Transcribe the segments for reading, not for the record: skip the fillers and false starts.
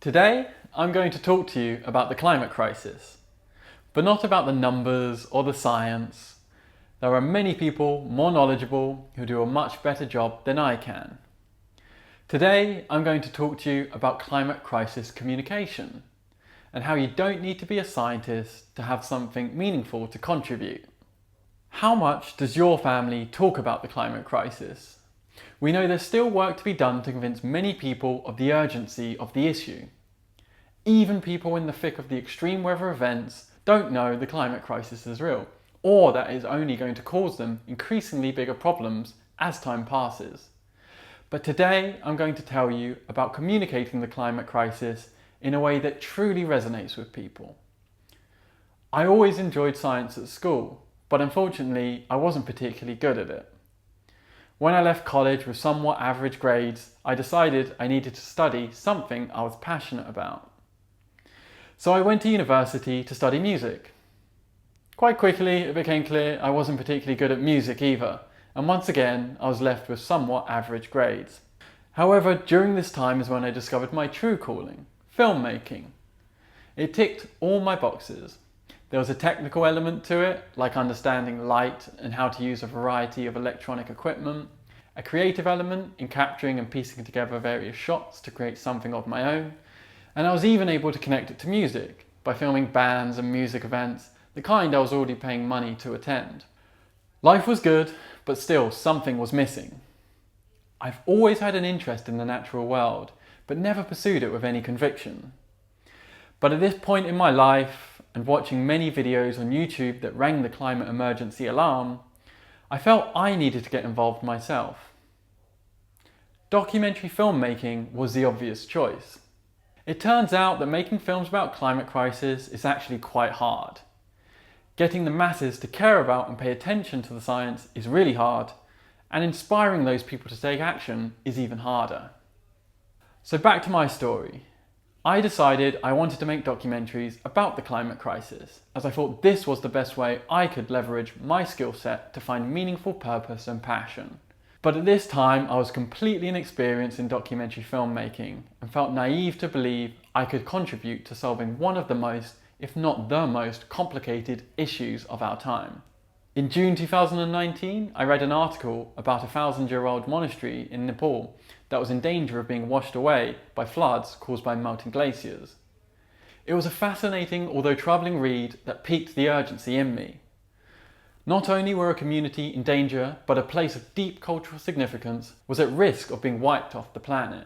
Today, I'm going to talk to you about the climate crisis, but not about the numbers or the science. There are many people more knowledgeable who do a much better job than I can. Today, I'm going to talk to you about climate crisis communication and how you don't need to be a scientist to have something meaningful to contribute. How much does your family talk about the climate crisis? We know there's still work to be done to convince many people of the urgency of the issue. Even people in the thick of the extreme weather events don't know the climate crisis is real, or that it is only going to cause them increasingly bigger problems as time passes. But today I'm going to tell you about communicating the climate crisis in a way that truly resonates with people. I always enjoyed science at school, but unfortunately I wasn't particularly good at it. When I left college with somewhat average grades, I decided I needed to study something I was passionate about. So I went to university to study music. Quite quickly it became clear I wasn't particularly good at music either, and once again I was left with somewhat average grades. However, during this time is when I discovered my true calling, filmmaking. It ticked all my boxes. There was a technical element to it, like understanding light and how to use a variety of electronic equipment, a creative element in capturing and piecing together various shots to create something of my own, and I was even able to connect it to music by filming bands and music events, the kind I was already paying money to attend. Life was good, but still something was missing. I've always had an interest in the natural world, but never pursued it with any conviction. But at this point in my life, and watching many videos on YouTube that rang the climate emergency alarm, I felt I needed to get involved myself. Documentary filmmaking was the obvious choice. It turns out that making films about climate crisis is actually quite hard. Getting the masses to care about and pay attention to the science is really hard, and inspiring those people to take action is even harder. So back to my story. I decided I wanted to make documentaries about the climate crisis, as I thought this was the best way I could leverage my skill set to find meaningful purpose and passion. But at this time I was completely inexperienced in documentary filmmaking and felt naive to believe I could contribute to solving one of the most, if not the most, complicated issues of our time. In June 2019, I read an article about a 1,000-year-old monastery in Nepal that was in danger of being washed away by floods caused by melting glaciers. It was a fascinating, although troubling read that piqued the urgency in me. Not only were a community in danger, but a place of deep cultural significance was at risk of being wiped off the planet.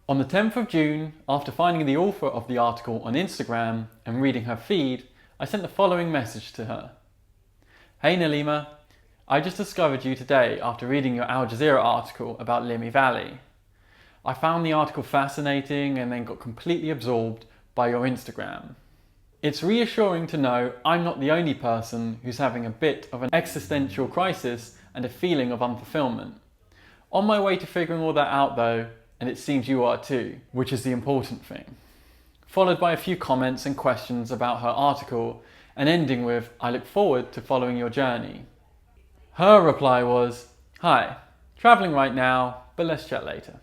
On the 10th of June, after finding the author of the article on Instagram and reading her feed, I sent the following message to her. Hey Nalima, I just discovered you today after reading your Al Jazeera article about Limi Valley. I found the article fascinating and then got completely absorbed by your Instagram. It's reassuring to know I'm not the only person who's having a bit of an existential crisis and a feeling of unfulfillment. On my way to figuring all that out though, and it seems you are too, which is the important thing. Followed by a few comments and questions about her article, and ending with, I look forward to following your journey. Her reply was, hi, travelling right now, but let's chat later.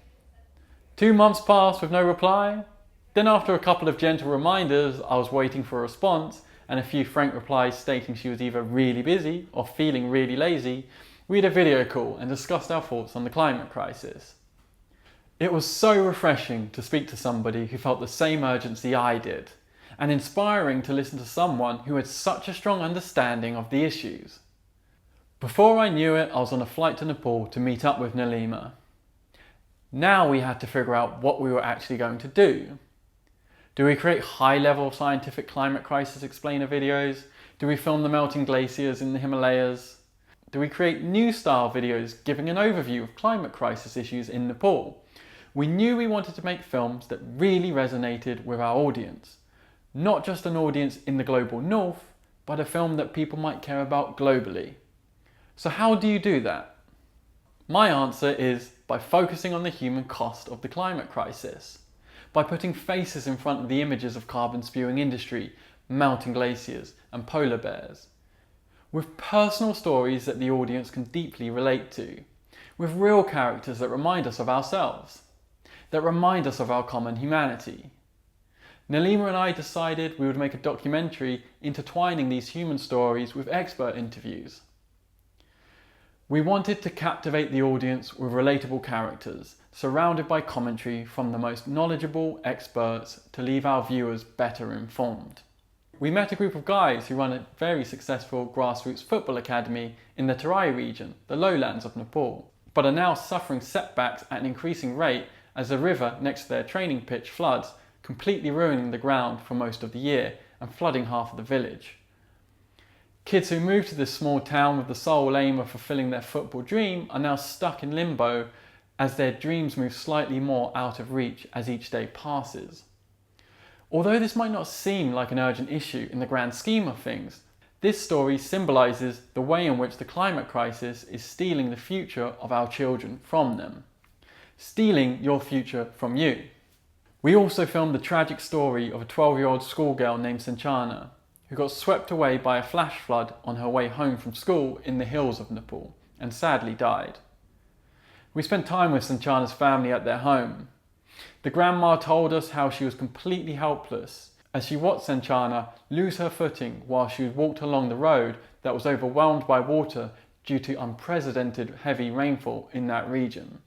2 months passed with no reply. Then after a couple of gentle reminders, I was waiting for a response and a few frank replies stating she was either really busy or feeling really lazy, we had a video call and discussed our thoughts on the climate crisis. It was so refreshing to speak to somebody who felt the same urgency I did, and inspiring to listen to someone who had such a strong understanding of the issues. Before I knew it, I was on a flight to Nepal to meet up with Nalima. Now we had to figure out what we were actually going to do. Do we create high-level scientific climate crisis explainer videos? Do we film the melting glaciers in the Himalayas? Do we create new style videos giving an overview of climate crisis issues in Nepal? We knew we wanted to make films that really resonated with our audience. Not just an audience in the global north, but a film that people might care about globally. So how do you do that? My answer is by focusing on the human cost of the climate crisis, by putting faces in front of the images of carbon spewing industry, melting glaciers and polar bears, with personal stories that the audience can deeply relate to, with real characters that remind us of ourselves, that remind us of our common humanity, Nalima and I decided we would make a documentary intertwining these human stories with expert interviews. We wanted to captivate the audience with relatable characters, surrounded by commentary from the most knowledgeable experts to leave our viewers better informed. We met a group of guys who run a very successful grassroots football academy in the Terai region, the lowlands of Nepal, but are now suffering setbacks at an increasing rate as the river next to their training pitch floods, completely ruining the ground for most of the year and flooding half of the village. Kids who moved to this small town with the sole aim of fulfilling their football dream are now stuck in limbo as their dreams move slightly more out of reach as each day passes. Although this might not seem like an urgent issue in the grand scheme of things, this story symbolises the way in which the climate crisis is stealing the future of our children from them. Stealing your future from you. We also filmed the tragic story of a 12-year-old schoolgirl named Sanchana, who got swept away by a flash flood on her way home from school in the hills of Nepal, and sadly died. We spent time with Sanchana's family at their home. The grandma told us how she was completely helpless as she watched Sanchana lose her footing while she walked along the road that was overwhelmed by water due to unprecedented heavy rainfall in that region.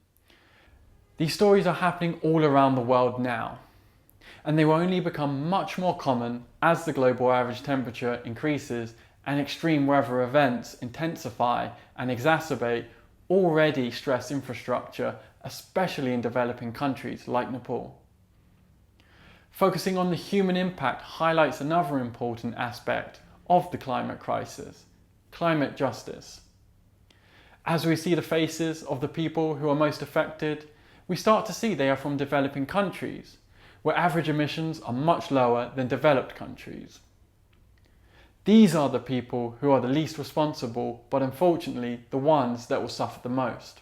These stories are happening all around the world now, and they will only become much more common as the global average temperature increases and extreme weather events intensify and exacerbate already stressed infrastructure, especially in developing countries like Nepal. Focusing on the human impact highlights another important aspect of the climate crisis: climate justice. As we see the faces of the people who are most affected, we start to see they are from developing countries, where average emissions are much lower than developed countries. These are the people who are the least responsible, but unfortunately the ones that will suffer the most.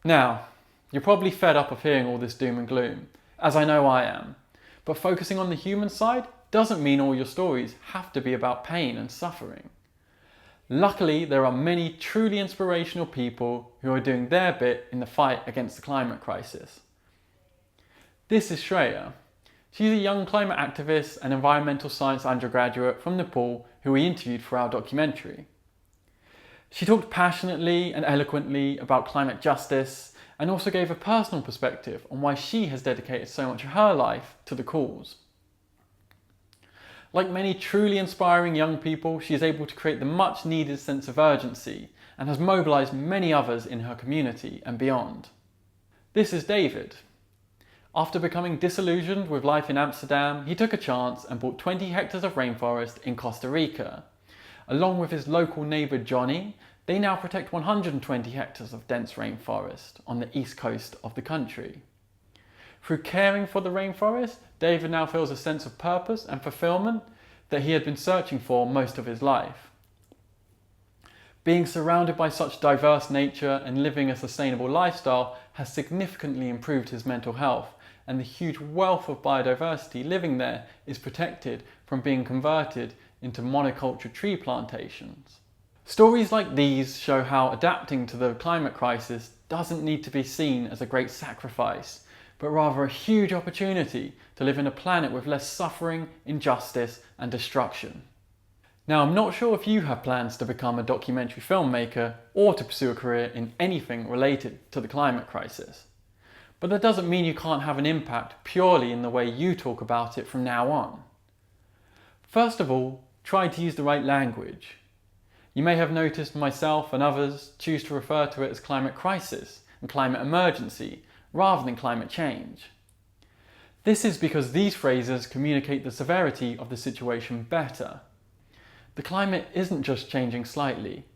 Now, you're probably fed up of hearing all this doom and gloom, as I know I am, but focusing on the human side doesn't mean all your stories have to be about pain and suffering. Luckily, there are many truly inspirational people who are doing their bit in the fight against the climate crisis. This is Shreya. She's a young climate activist and environmental science undergraduate from Nepal who we interviewed for our documentary. She talked passionately and eloquently about climate justice and also gave a personal perspective on why she has dedicated so much of her life to the cause. Like many truly inspiring young people, she is able to create the much needed sense of urgency and has mobilised many others in her community and beyond. This is David. After becoming disillusioned with life in Amsterdam, he took a chance and bought 20 hectares of rainforest in Costa Rica. Along with his local neighbour Johnny, they now protect 120 hectares of dense rainforest on the east coast of the country. Through caring for the rainforest, David now feels a sense of purpose and fulfillment that he had been searching for most of his life. Being surrounded by such diverse nature and living a sustainable lifestyle has significantly improved his mental health, and the huge wealth of biodiversity living there is protected from being converted into monoculture tree plantations. Stories like these show how adapting to the climate crisis doesn't need to be seen as a great sacrifice, but rather a huge opportunity to live in a planet with less suffering, injustice, and destruction. Now, I'm not sure if you have plans to become a documentary filmmaker or to pursue a career in anything related to the climate crisis, but that doesn't mean you can't have an impact purely in the way you talk about it from now on. First of all, try to use the right language. You may have noticed myself and others choose to refer to it as climate crisis and climate emergency rather than climate change. This is because these phrases communicate the severity of the situation better. The climate isn't just changing slightly,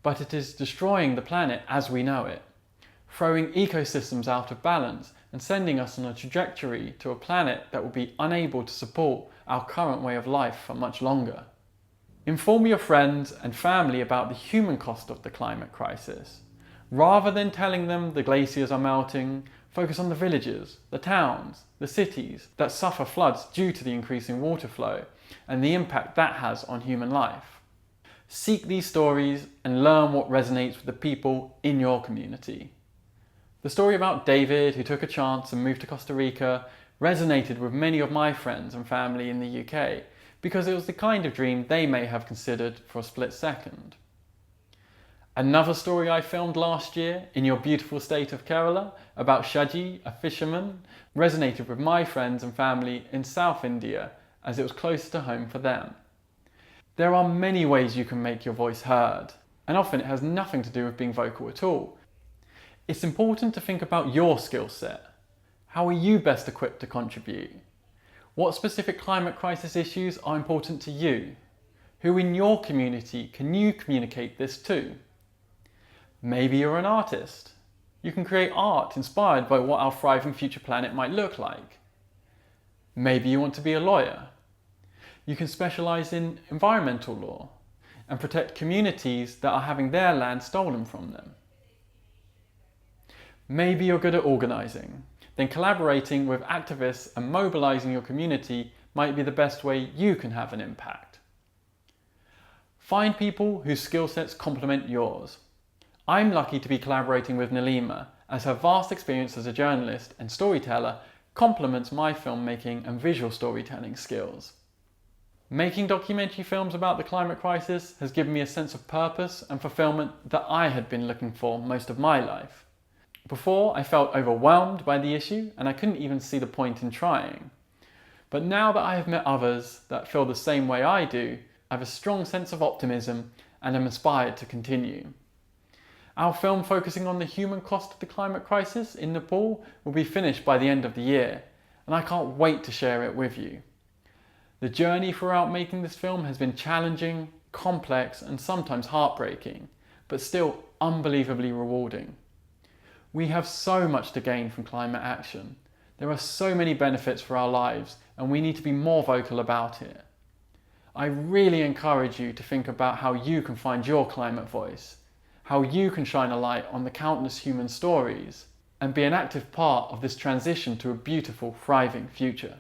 but it is destroying the planet as we know it, throwing ecosystems out of balance and sending us on a trajectory to a planet that will be unable to support our current way of life for much longer. Inform your friends and family about the human cost of the climate crisis. Rather than telling them the glaciers are melting, focus on the villages, the towns, the cities that suffer floods due to the increasing water flow and the impact that has on human life. Seek these stories and learn what resonates with the people in your community. The story about David, who took a chance and moved to Costa Rica, resonated with many of my friends and family in the UK because it was the kind of dream they may have considered for a split second. Another story I filmed last year in your beautiful state of Kerala about Shaji, a fisherman, resonated with my friends and family in South India as it was closer to home for them. There are many ways you can make your voice heard, and often it has nothing to do with being vocal at all. It's important to think about your skill set. How are you best equipped to contribute? What specific climate crisis issues are important to you? Who in your community can you communicate this to? Maybe you're an artist. You can create art inspired by what our thriving future planet might look like. Maybe you want to be a lawyer. You can specialise in environmental law and protect communities that are having their land stolen from them. Maybe you're good at organising. Then collaborating with activists and mobilising your community might be the best way you can have an impact. Find people whose skill sets complement yours. I'm lucky to be collaborating with Nalima, as her vast experience as a journalist and storyteller complements my filmmaking and visual storytelling skills. Making documentary films about the climate crisis has given me a sense of purpose and fulfillment that I had been looking for most of my life. Before, I felt overwhelmed by the issue and I couldn't even see the point in trying. But now that I have met others that feel the same way I do, I have a strong sense of optimism and am inspired to continue. Our film focusing on the human cost of the climate crisis in Nepal will be finished by the end of the year, and I can't wait to share it with you. The journey throughout making this film has been challenging, complex, and sometimes heartbreaking, but still unbelievably rewarding. We have so much to gain from climate action. There are so many benefits for our lives, and we need to be more vocal about it. I really encourage you to think about how you can find your climate voice, how you can shine a light on the countless human stories, and be an active part of this transition to a beautiful, thriving future.